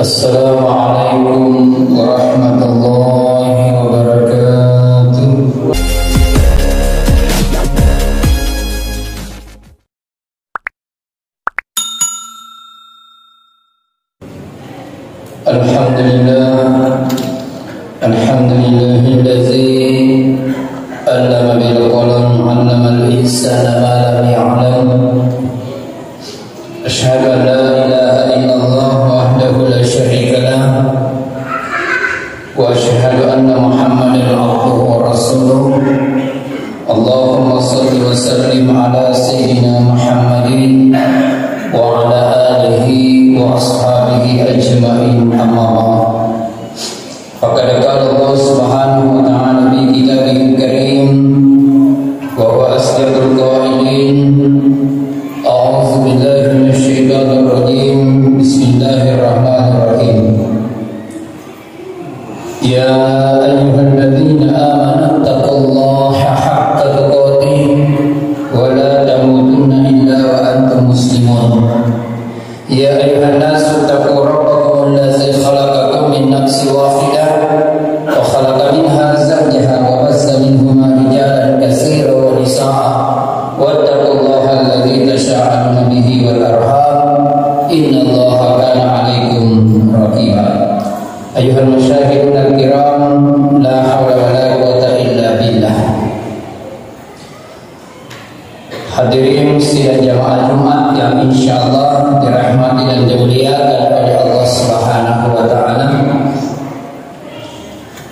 Assalamualaikum warahmatullahi wabarakatuh. Alhamdulillahillazi 'allama bil qalam 'allamal insana ma lam ya'lam. Asyhadu an la ilaha illallah wahdahu la syarika lah wa asyhadu anna Muhammadan 'abduhu wa rasuluh. Allahumma shalli wa sallim ala sayyidina Muhammadin wa ala alihi wa ashabihi ajma'in, amma ba'd. Faqad qala Allah subhanahu wa ta'ala fi kitabihil karim wa huwa asdaqul qailin. A'udzu billahi minasy syaithanir rajim. Bismillahirrahmanirrahim. Ya ayyuhalladzina amanu taqullaha haqqa tuqatih wa la tamutunna illa wa antum muslimun. Ya ayyuhan nasu taqu rabbakum allazi khalaqakum min nafsin wahidah wa khalaqa minha zawjaha wa bassa minhuma rijalan katsiran wa nisaa'a wattaqullaha allazi tasaaluna bihi wal arham innallaha kana 'alaikum raqiba. Ayyuhal masyahidun al-kiram, la haula wa la quwwata illa billah. Hadirin sidang jamaah Jumat yang insyaallah dirahmati dan dimuliakan oleh Allah Subhanahu wa taala.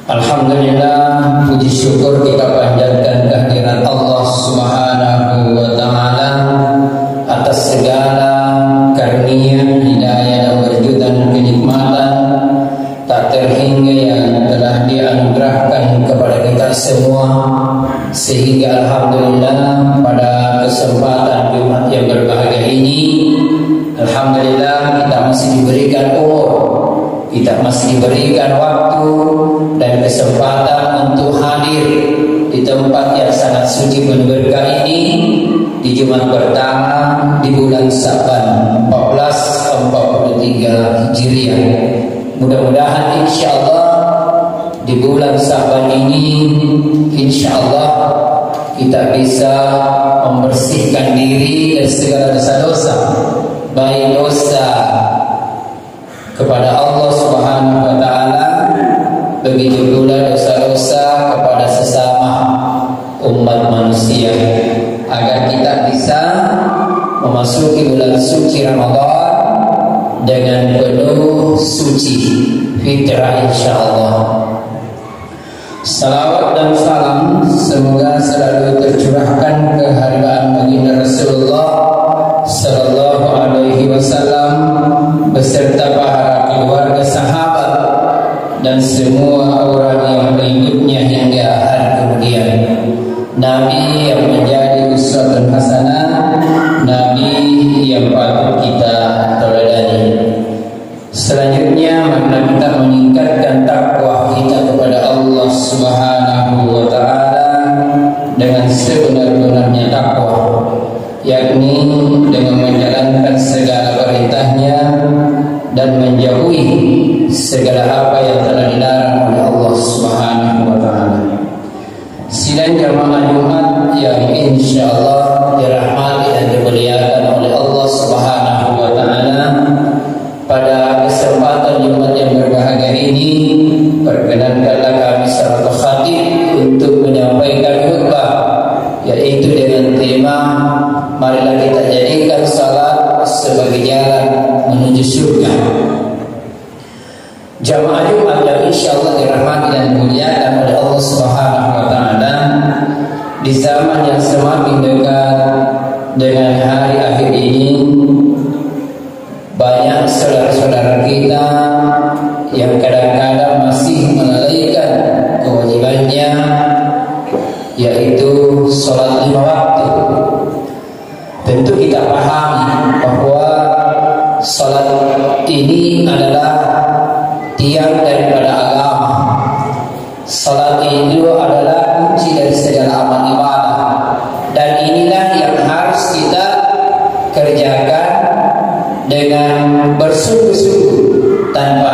Alhamdulillah, puji syukur kita panjatkan kehadiran Allah Subhanahu wa taala atas segala karunia, hidayah dan berjutaan kenikmatan tak terhingga yang telah dianugerahkan kepada kita semua, sehingga alhamdulillah pada kesempatan Jumat yang berbahagia ini, alhamdulillah kita masih diberikan umur, kita masih diberikan waktu dan kesempatan untuk hadir di tempat yang sangat suci dan berkah ini di Jumat pertama di bulan Sa'ban 1443 Hijriah. Mudah-mudahan insyaallah di bulan Sa'ban ini insyaallah kita bisa membersihkan diri dari segala dosa-dosa, baik dosa kepada Allah Subhanahu wa taala, begitu pula dosa-dosa kepada sesama umat manusia, agar kita bisa memasuki bulan suci Ramadan dengan penuh suci fitrah insyaallah. Salawat dan salam semoga selalu tercurahkan kehadiran baginda Rasulullah sallallahu alaihi wasallam beserta para keluarga, sahabat dan semua orang yang mengikutnya hingga hari kemudian. Nabi yang menjadi uswatun hasanah, Nabi yang patut kita teladani. Selanjutnya mari kita meningkatkan takwa kita kepada Allah Subhanahu wa taala dengan sebenar-benarnya takwa, yakni dengan menjalankan segala perintahnya dan menjauhi segala apa yang telah dilarang oleh Allah Subhanahu wa taala. Sidang jamaah Jumat yang insyaallah dirahmati dan dimuliakan oleh Allah Subhanahu wa taala, pada kesempatan Jumat yang berbahagia ini perkenankanlah kami selaku khatib untuk menyampaikan khutbah, yaitu dengan tema marilah kita jadikan salat sebagai jalan menuju surga. Jamaah Jumat yang insyaallah dirahmati dan dimuliakan oleh Allah Subhanahu wa taala, di zaman yang semakin dekat dengan hari akhir ini, banyak saudara-saudara kita yang kadang-kadang masih melalaikan kewajibannya, yaitu sholat 5 waktu. Tentu kita pahami bahwa sholat ini adalah tiang daripada agama. Sholat itu adalah kunci dari segala amal ibadah, dan inilah yang harus kita kerjakan dengan bersungguh-sungguh tanpa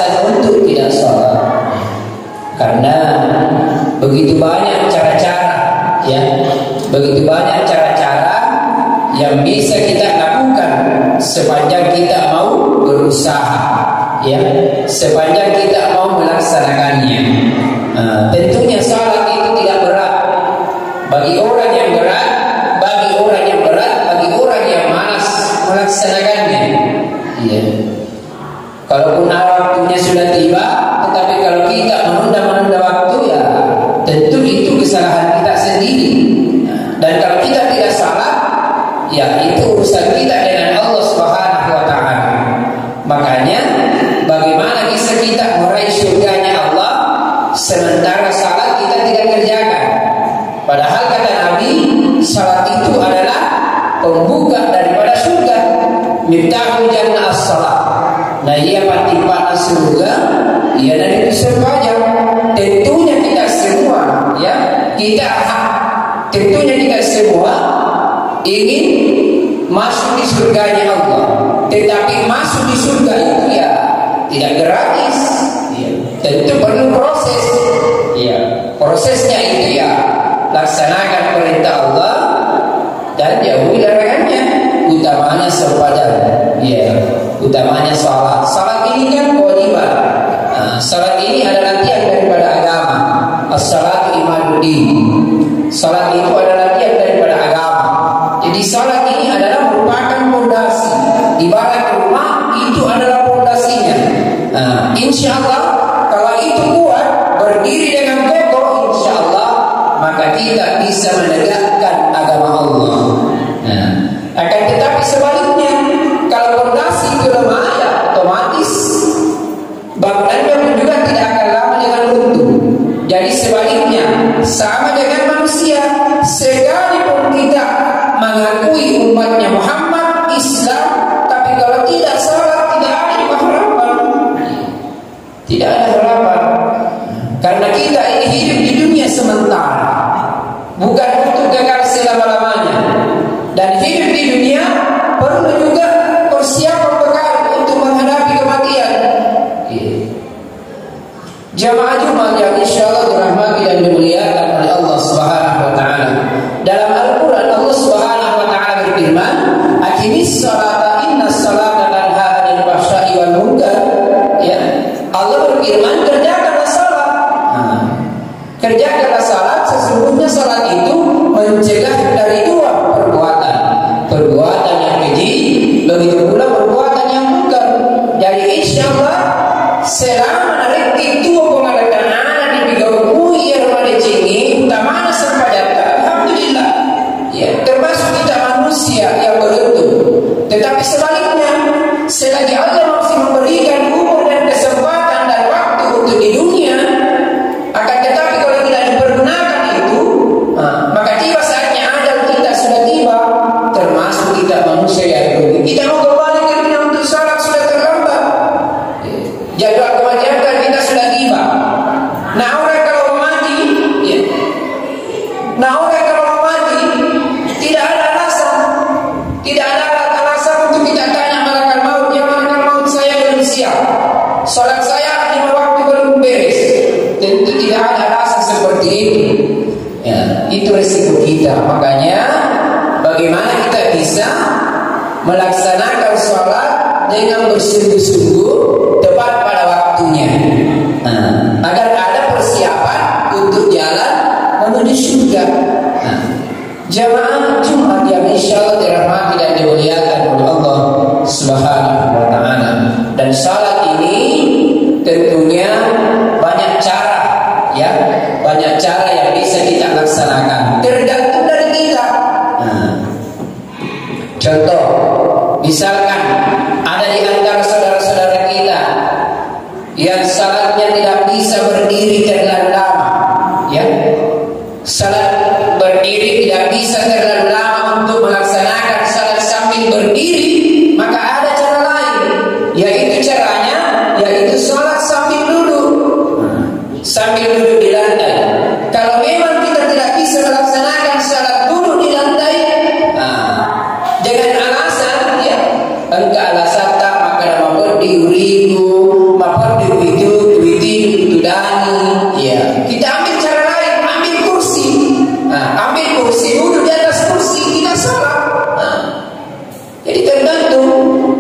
alasan untuk tidak sholat. Karena begitu banyak cara-cara, ya, begitu banyak cara-cara yang bisa kita lakukan sepanjang kita mau berusaha, ya, sepanjang kita mau melaksanakannya. Tentunya sholat itu tidak berat bagi orang yang berat, bagi orang yang berat, bagi orang yang malas melaksanakannya. Ya. Kalaupun waktunya sudah tiba, tetapi kalau kita menunda waktu, ya tentu itu kesalahan kita sendiri. Dan kalau kita tidak salah, ya itu urusan kita dengan Allah Subhanahu wa taala. Makanya bagaimana bisa kita meraih surganya Allah sementara salat kita tidak kerjakan? Padahal kata Nabi, salat itu adalah pembuka daripada surga. Miftahul jannah as-salat. Nah, ia panti-panti surga, ia dari surga. Tentunya kita semua, ya, tentunya kita semua ingin masuk di surganya Allah. Tetapi masuk di surga itu ya tidak gratis, ya. Tentu perlu proses, ya. Prosesnya itu ya laksanakan perintah Allah dan jauhi larangannya. Utamanya sepadan, ya, utamanya salat. Salat ini kan kewajiban. Salat ini adalah tiang daripada agama. As-salatu imaduddin. Salat itu adalah tiang daripada agama. Jadi salat ini adalah merupakan fondasi. Ibarat rumah itu adalah fondasinya. Insya Allah kalau itu kuat berdiri dengan kokoh, insya Allah maka kita bisa menegakkan agama Allah. Akan tetapi sebaliknya, kalau fondasi itu lemah, ya otomatis bangunannya pun juga tidak akan lama dengan runtuh. Jadi sebaliknya, sama dengan manusia, sekalipun kita mengakui umatnya Muhammad Islam, tapi kalau tidak salat, tidak ada juga harapan. Tidak ada harapan. Karena kita ini hidup di dunia sementara, bukan untuk kekal selama-lamanya. Dan hidup di dunia perlu juga persiapan bekal untuk menghadapi kematian. Jamaah Jumat yang insya Allah dirahmati dan dimuliakan oleh Allah Subhanahu wa taala. Dalam Al-Qur'an Allah Subhanahu wa taala berfirman, "Aqimis sholata innas sholata tanha 'anil fahsya'i wal munkar." Ya. Allah berfirman, kerjakanlah salat. Kerjakanlah salat, sesungguhnya salat itu mencegah dari dua perbuatan. Perbuatan yang keji, begitu pula perbuatan yang munkar. Jadi insya Allah selama itu pengadakan anak di bigau yang ada cinggi, utamanya sempadan, alhamdulillah. Ya, termasuk kita manusia yang beruntung. Tetapi sebaliknya, selagi Allah masih memberikan umur dan kesempatan dan waktu untuk di dunia, akan tetapi kalau tidak dipergunakan itu, maka tiba saatnya ajal kita sudah tiba. Termasuk kita manusia yang rugi. Kita mau kembali ke dunia untuk salat sudah terlambat. Jadwal kematian kita sudah tiba. Nah orang kalau mati, ya. Nah orang kalau mati tidak ada alasan, tidak ada alasan untuk kita tanya malaikat maut, ya malaikat maut saya belum siap, salat saya 5 waktu belum beres. Tentu tidak ada alasan seperti itu. Ya, itu risiko kita. Makanya bagaimana kita bisa melaksanakan sholat dengan bersungguh-sungguh tepat pada waktunya, agar ada persiapan untuk jalan menuju surga. Jamaah Jumat yang insya Allah dirahmati dan dimuliakan oleh Allah Subhanahu wa taala. Dan sholat ini tentunya banyak cara, ya, banyak cara yang bisa kita laksanakan. Tergantung dari kita. Contoh, misalkan ada di antara saudara-saudara kita yang salatnya tidak bisa berdiri terlalu lama, ya, salat berdiri tidak bisa terlalu lama untuk melaksanakan salat sambil berdiri, maka ada cara lain, yaitu caranya, yaitu salat sambil duduk di lantai. Kalau memang kita tidak bisa melaksanakan salat duduk di lantai, dengan alasan, ya, enggak alasan tak maka nama berdiuriku, maka tudani, ya kita ambil cara lain, ambil kursi, ambil kursi duduk di atas kursi kita salat. Jadi tergantung,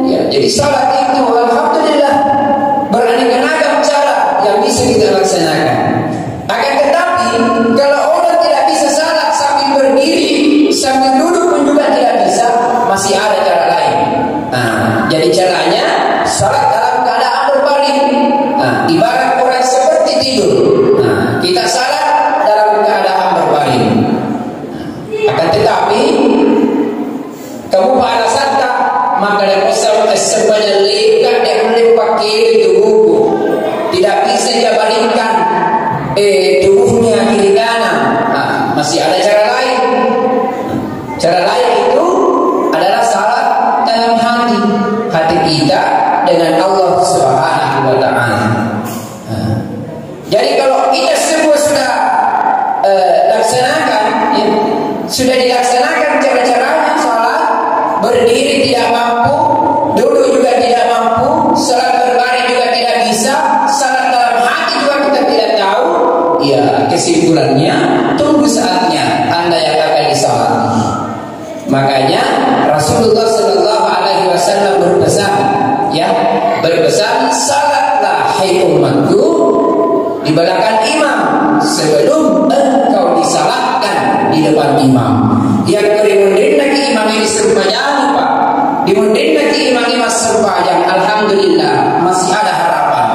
ya. Jadi salat itu alhamdulillah beraneka-ragam cara yang bisa kita laksanakan. Akan tetapi kalau orang tidak bisa salat sambil berdiri, sambil duduk pun juga tidak bisa, masih ada cara lain. Jadi caranya salat dalam keadaan berbaring. Ibarat orang seperti tidur. Kita salat dalam keadaan berbaring. Akan tetapi kamu alasan tak, maka dia bisa sebenarnya dia boleh pakai tubuhku. Tidak bisa dia baringkan tubuhnya kiri kanan. Masih ada cara lain. Cara lain itu adalah salat dalam hati kita dengan Allah Subhanahu wa Ta'ala. Jadi kalau kita semua sudah laksanakan, ya, sudah dilaksanakan cara-caranya salat, berdiri tidak mampu, duduk juga tidak mampu, salat berbaring juga tidak bisa, salat dalam hati juga kita tidak tahu, ya kesimpulannya tunggu saatnya Anda yang akan disalati. Makanya Rasulullah Sallallahu Alaihi Wasallam berpesan, salatlah hai umatku di belakang imam sebelum engkau disalatkan di depan imam. Yang kerimundin lagi imam ini serumpajang Pak, dimundin lagi imam ini serumpajang, alhamdulillah masih ada harapan.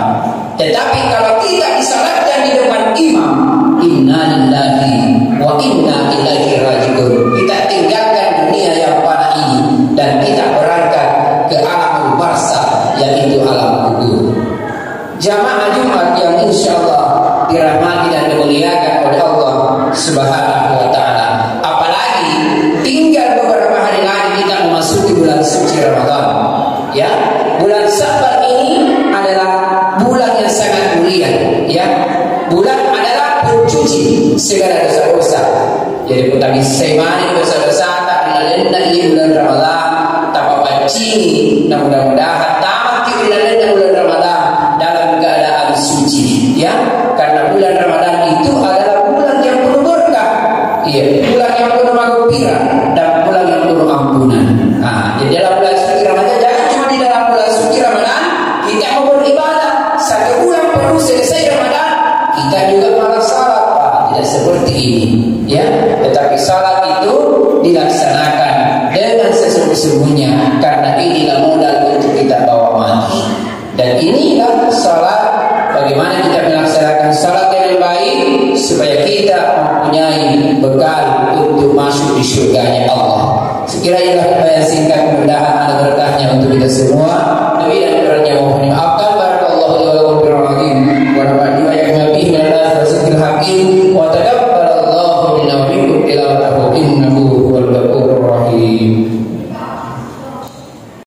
Tetapi kalau tidak disalatkan di depan imam, inna lillahi wa inna ilaihi rajiun. Kita tinggalkan dunia yang fana ini dan kita berangkat ke alamul barzakh, yaitu alam kubur. Jamaah Jumat yang insyaallah dirahmati dan dimuliakan oleh Allah Subhanahu wa Ta'ala. Apalagi tinggal beberapa hari lagi kita memasuki bulan suci Ramadan. Ya, bulan Sabar ini adalah bulan yang sangat mulia. Ya, bulan adalah pencuci segala dosa-dosa. Jadi kita bisa imani dosa-dosa tak dilalenda di bulan Ramadan, tak apa-apa nah mudah-mudahan tamat di bulan Ramadan dalam keadaan suci, ya, karena bulan Ramadan itu adalah bulan yang penuh berkah, iya, bulan yang penuh maghfirah dan bulan yang penuh ampunan. Jadi dalam bulan suci Ramadan, jangan cuma di dalam bulan suci Ramadan kita mau beribadah, satu bulan penuh selesai Ramadan kita juga malah salat, tidak seperti ini, ya. Tetapi salat itu dilaksanakan dengan sesungguhnya, karena inilah modal untuk kita bawa mati. Dan inilah salat, bagaimana kita melaksanakan salat dengan baik supaya kita mempunyai bekal untuk masuk di surganya Allah. Sekiranya yang singkat, mudah-mudahan ada berkahnya untuk kita semua. Lebih dan kurangnya mohon dimaafkan. Barakallahu li wa lakum fil hakim wa nafa'ani wa iyyakum bihi min al-ayati wa zikril hakim wa